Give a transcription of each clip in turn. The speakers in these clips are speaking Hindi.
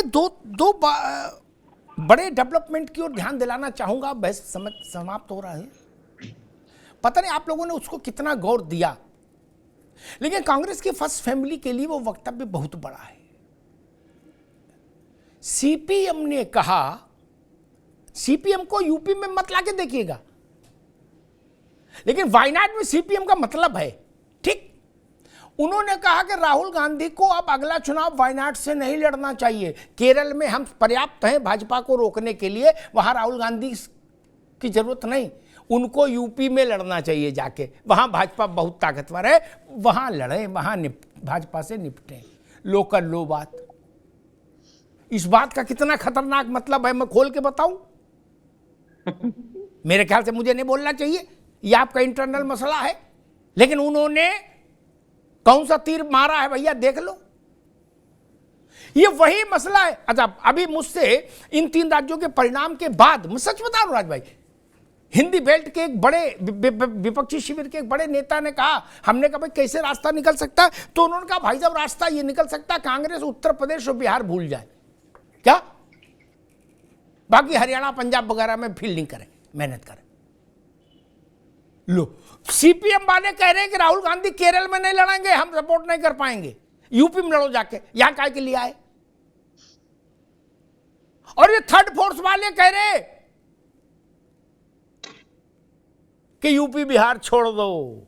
मैं दो बड़े डेवलपमेंट की ओर ध्यान दिलाना चाहूंगा। बहस समाप्त हो रहा है, पता नहीं आप लोगों ने उसको कितना गौर दिया, लेकिन कांग्रेस की फर्स्ट फैमिली के लिए वो वक्तव्य बहुत बड़ा है। सीपीएम ने कहा, सीपीएम को यूपी में मत लाके देखिएगा, लेकिन वायनाड में सीपीएम का मतलब है, ठीक। उन्होंने कहा कि राहुल गांधी को अब अगला चुनाव वायनाड से नहीं लड़ना चाहिए, केरल में हम पर्याप्त हैं भाजपा को रोकने के लिए, वहां राहुल गांधी की जरूरत नहीं, उनको यूपी में लड़ना चाहिए, जाके वहां भाजपा बहुत ताकतवर है, वहां लड़े, वहां भाजपा से निपटे। लो कर लो बात। इस बात का कितना खतरनाक मतलब है मैं खोल के बताऊं? मेरे ख्याल से मुझे नहीं बोलना चाहिए, यह आपका इंटरनल मसला है, लेकिन उन्होंने कौन सा तीर मारा है भैया देख लो। ये वही मसला है। अच्छा, अभी मुझसे इन 3 राज्यों के परिणाम के बाद, मैं सच बता रहा हूं राज भाई, हिंदी बेल्ट के एक बड़े विपक्षी शिविर के एक बड़े नेता ने कहा, हमने कहा भाई कैसे रास्ता निकल सकता है, तो उन्होंने कहा भाई साहब रास्ता ये निकल सकता है, कांग्रेस उत्तर प्रदेश और बिहार भूल जाए, क्या बाकी हरियाणा पंजाब वगैरह में फील्डिंग करें, मेहनत करें। लो, सीपीएम वाले कह रहे हैं कि राहुल गांधी केरल में नहीं लड़ेंगे, हम सपोर्ट नहीं कर पाएंगे, यूपी में लड़ो जाके, यहां काय के लिए आए। और ये थर्ड फोर्स वाले कह रहे कि यूपी बिहार छोड़ दो।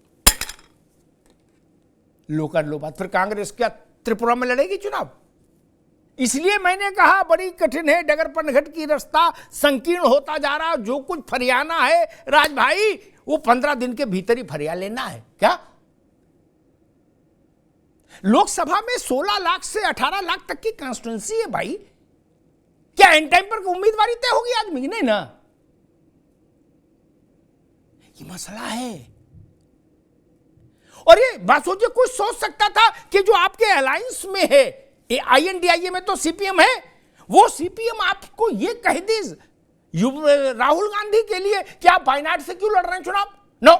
लो कर लो बात। फिर कांग्रेस क्या त्रिपुरा में लड़ेगी चुनाव? इसलिए मैंने कहा बड़ी कठिन है डगर पनघट की रास्ता, संकीर्ण होता जा रहा। जो कुछ फरियाना है राज भाई, वो 15 दिन के भीतर ही फरिया लेना है। क्या लोकसभा में 16 लाख से 18 लाख तक की कॉन्स्टिट्यूंसी है भाई, क्या एंड टाइम पर उम्मीदवारी तय होगी आदमी की? नहीं ना, ये मसला है। और ये बात सोचिए, कोई सोच सकता था कि जो आपके अलायंस में है, INDIA में तो सीपीएम है, वो सीपीएम आपको ये कह दी राहुल गांधी के लिए कि आप वायनाड से क्यों लड़ रहे हैं चुनाव? नो,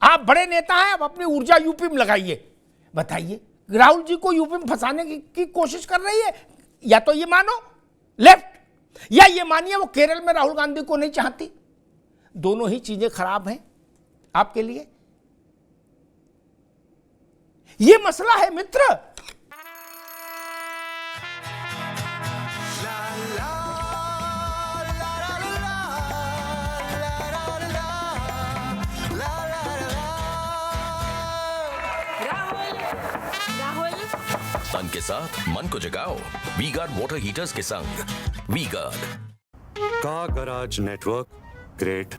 आप बड़े नेता हैं, आप अपनी ऊर्जा यूपी में लगाइए। बताइए, राहुल जी को यूपी में फंसाने की कोशिश कर रही है। या तो ये मानो लेफ्ट, या ये मानिए वो केरल में राहुल गांधी को नहीं चाहती। दोनों ही चीजें खराब हैं आपके लिए। ये मसला है मित्र। तन के साथ मन को जगाओ वी गार्ड वाटर हीटर्स के संग। V Guard car garage network great,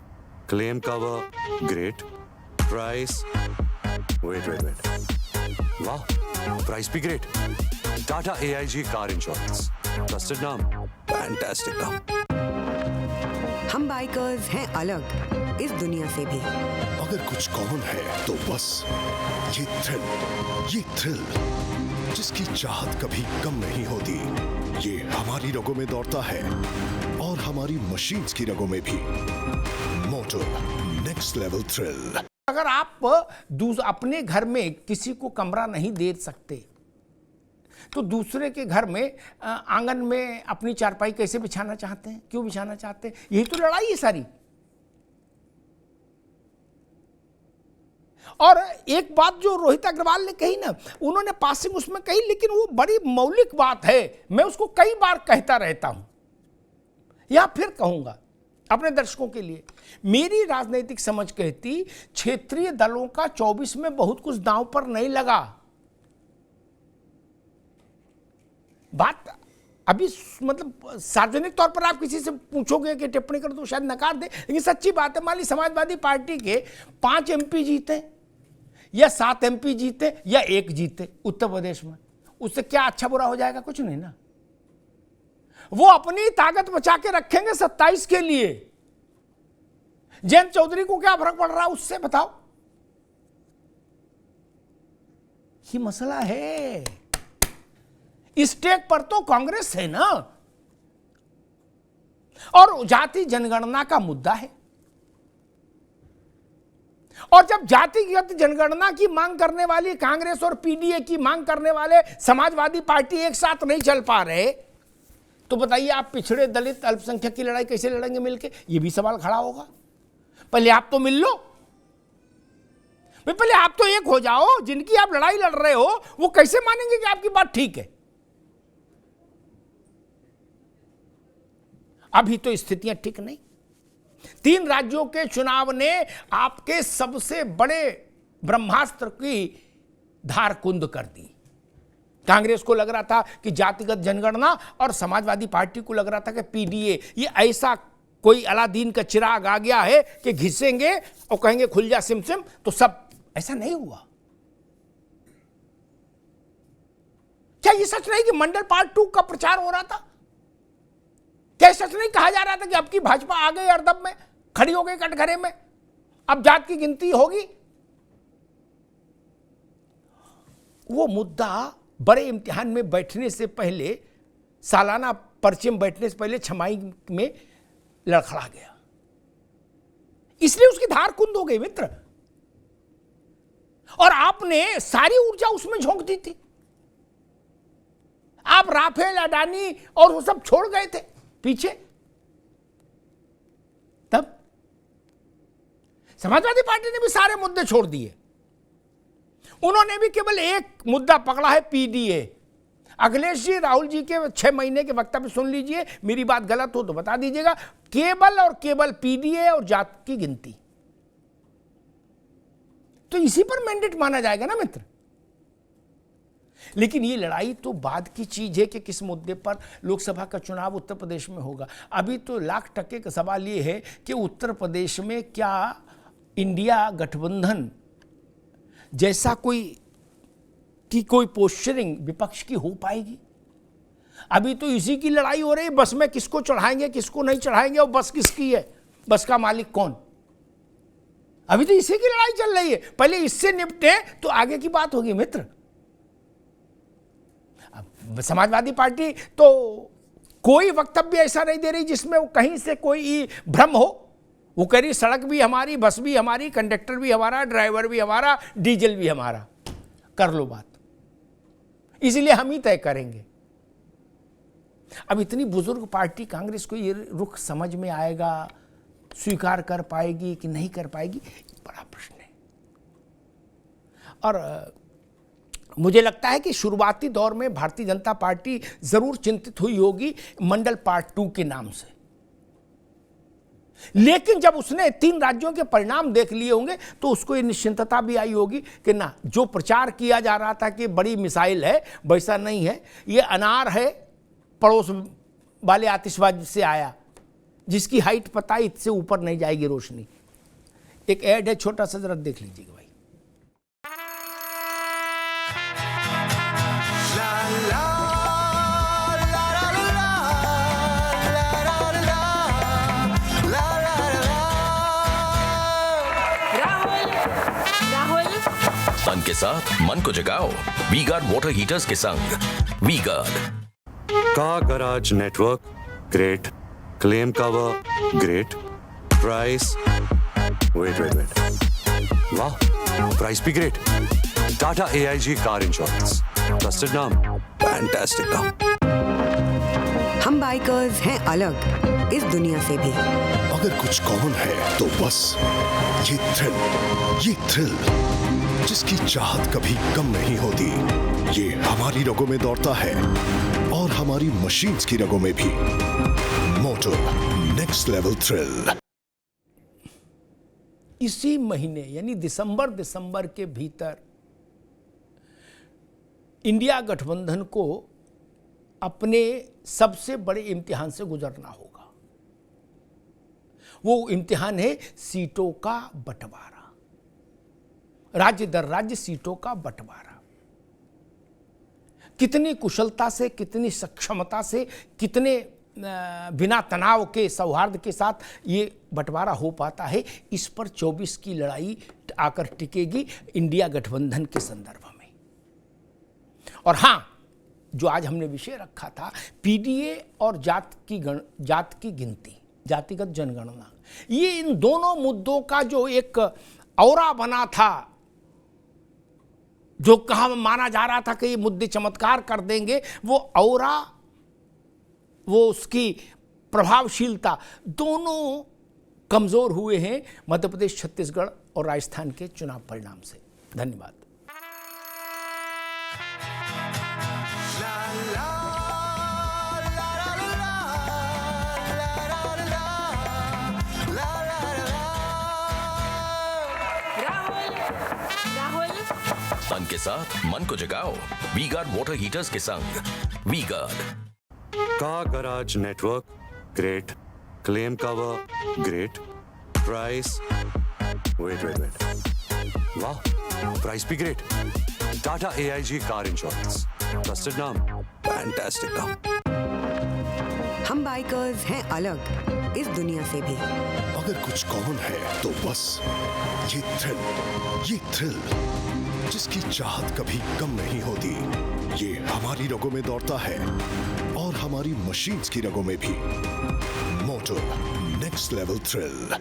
claim cover great, price wait वाह, प्राइस भी great. Tata AIG car insurance, trusted नाम, फैंटास्टिक नाम। हम बाइकर्स हैं अलग इस दुनिया से भी। अगर कुछ कॉमन है तो बस ये थ्रिल जिसकी चाहत कभी कम नहीं होती। ये हमारी रगों में दौड़ता है और हमारी मशीन्स की रगों में भी। मोटो नेक्स्ट लेवल थ्रिल। अगर आप अपने घर में किसी को कमरा नहीं दे सकते, तो दूसरे के घर में आंगन में अपनी चारपाई कैसे बिछाना चाहते हैं? क्यों बिछाना चाहते हैं? यही तो लड़ाई है सारी। और एक बात जो रोहित अग्रवाल ने कही ना, उन्होंने पासिंग उसमें कही, लेकिन वो बड़ी मौलिक बात है। मैं उसको कई बार कहता रहता हूं, या फिर कहूंगा अपने दर्शकों के लिए। मेरी राजनीतिक समझ कहती क्षेत्रीय दलों का 24 में बहुत कुछ दांव पर नहीं लगा। बात अभी मतलब सार्वजनिक तौर पर आप किसी से पूछोगे कि टिप्पणी कर तो शायद नकार दे, लेकिन सच्ची बात है। मान ली समाजवादी पार्टी के 5 MP जीते या 7 MP जीते या 1 जीते उत्तर प्रदेश में, उससे क्या अच्छा बुरा हो जाएगा? कुछ नहीं ना। वो अपनी ताकत बचा के रखेंगे 27 के लिए। जयंत चौधरी को क्या फर्क पड़ रहा है उससे? बताओ। ये मसला है। स्टेक पर तो कांग्रेस है ना, और जाति जनगणना का मुद्दा है। और जब जातिगत जनगणना की मांग करने वाली कांग्रेस और पीडीए की मांग करने वाले समाजवादी पार्टी एक साथ नहीं चल पा रहे, तो बताइए आप पिछड़े दलित अल्पसंख्यक की लड़ाई कैसे लड़ेंगे मिलके? ये भी सवाल खड़ा होगा। पहले आप तो मिल लो, पहले आप तो एक हो जाओ। जिनकी आप लड़ाई लड़ रहे हो वो कैसे मानेंगे कि आपकी बात ठीक है? अभी तो स्थितियां ठीक नहीं। 3 राज्यों के चुनाव ने आपके सबसे बड़े ब्रह्मास्त्र की धार कुंद कर दी। कांग्रेस को लग रहा था कि जातिगत जनगणना, और समाजवादी पार्टी को लग रहा था कि पीडीए, ये ऐसा कोई अलादीन का चिराग आ गया है कि घिसेंगे और कहेंगे खुल जा सिम सिम, तो सब। ऐसा नहीं हुआ। क्या ये सच नहीं कि मंडल पार्ट 2 का प्रचार हो रहा था? क्या सच नहीं कहा जा रहा था कि अब की भाजपा आ गई अर्दब में, खड़ी हो गई कटघरे में, अब जात की गिनती होगी? वो मुद्दा बड़े इम्तिहान में बैठने से पहले, सालाना पर्चे में बैठने से पहले छमाई में लड़खड़ा गया, इसलिए उसकी धार कुंद हो गई मित्र। और आपने सारी ऊर्जा उसमें झोंक दी थी। आप राफेल, अडानी और वो सब छोड़ गए थे पीछे। तब समाजवादी पार्टी ने भी सारे मुद्दे छोड़ दिए। उन्होंने भी केवल एक मुद्दा पकड़ा है, पीडीए। अखिलेश जी, राहुल जी के 6 महीने के वक्तव्य सुन लीजिए, मेरी बात गलत हो तो बता दीजिएगा। केवल और केवल पीडीए और जात की गिनती, तो इसी पर मैंडेट माना जाएगा ना मित्र। लेकिन ये लड़ाई तो बाद की चीज है कि किस मुद्दे पर लोकसभा का चुनाव उत्तर प्रदेश में होगा। अभी तो लाख टके का सवाल ये है कि उत्तर प्रदेश में क्या इंडिया गठबंधन जैसा कोई पोस्चरिंग विपक्ष की हो पाएगी? अभी तो इसी की लड़ाई हो रही है, बस में किसको चढ़ाएंगे किसको नहीं चढ़ाएंगे, और बस किसकी है, बस का मालिक कौन। अभी तो इसी की लड़ाई चल रही है। पहले इससे निपटे तो आगे की बात होगी मित्र। समाजवादी पार्टी तो कोई वक्तव्य ऐसा नहीं दे रही जिसमें वो कहीं से कोई भ्रम हो। वो कह रही सड़क भी हमारी, बस भी हमारी, कंडक्टर भी हमारा, ड्राइवर भी हमारा, डीजल भी हमारा। कर लो बात, इसलिए हम ही तय करेंगे। अब इतनी बुजुर्ग पार्टी कांग्रेस को ये रुख समझ में आएगा, स्वीकार कर पाएगी कि नहीं कर पाएगी, बड़ा प्रश्न है। और मुझे लगता है कि शुरुआती दौर में भारतीय जनता पार्टी जरूर चिंतित हुई होगी मंडल पार्ट 2 के नाम से, लेकिन जब उसने 3 राज्यों के परिणाम देख लिए होंगे तो उसको ये निश्चिंतता भी आई होगी कि ना, जो प्रचार किया जा रहा था कि बड़ी मिसाइल है, वैसा नहीं है। ये अनार है, पड़ोस वाले आतिशबाजी से आया, जिसकी हाइट पता है इससे ऊपर नहीं जाएगी रोशनी। एक ऐड है, छोटा सा, जरा देख लीजिएगा भाई। तन के साथ मन को जगाओ वी गार्ड वाटर हीटर्स के संग। वी गार्ड का garage network great, claim cover great, price wait वाह, प्राइस भी great. Tata AIG car insurance, trusted नाम, फैंटास्टिक नाम। हम बाइकर्स हैं अलग इस दुनिया से भी। अगर कुछ कॉमन है तो बस ये थ्रिल जिसकी चाहत कभी कम नहीं होती। ये हमारी रगों में दौड़ता है और हमारी मशीन्स की रगों में भी। मोटो नेक्स्ट लेवल थ्रिल। इसी महीने यानी दिसंबर के भीतर इंडिया गठबंधन को अपने सबसे बड़े इम्तिहान से गुजरना होगा। वो इम्तिहान है सीटों का बंटवारा, राज्य दर राज्य सीटों का बंटवारा। कितनी कुशलता से, कितनी सक्षमता से, कितने बिना तनाव के, सौहार्द के साथ ये बंटवारा हो पाता है, इस पर 24 की लड़ाई आकर टिकेगी इंडिया गठबंधन के संदर्भ में। और हां, जो आज हमने विषय रखा था, पीडीए और जात की गिनती, जातिगत जनगणना, ये इन दोनों मुद्दों का जो एक औरा बना था, जो कहा माना जा रहा था कि ये मुद्दे चमत्कार कर देंगे, वो औरा, वो उसकी प्रभावशीलता दोनों कमजोर हुए हैं मध्य प्रदेश, छत्तीसगढ़ और राजस्थान के चुनाव परिणाम से। धन्यवाद। राहुल, तन के साथ मन को जगाओ वी गार्ड वाटर हीटर्स के संग। V Guard. Car garage network great, claim cover great, price wait वाह, प्राइस भी great. Tata AIG car insurance, trusted नाम, फैंटास्टिक नाम। हम बाइकर्स हैं अलग इस दुनिया से भी। अगर कुछ कॉमन है तो बस ये थ्रिल जिसकी चाहत कभी कम नहीं होती। ये हमारी रगों में दौड़ता है और हमारी मशीन्स की रगों में भी। मोटो नेक्स्ट लेवल थ्रिल।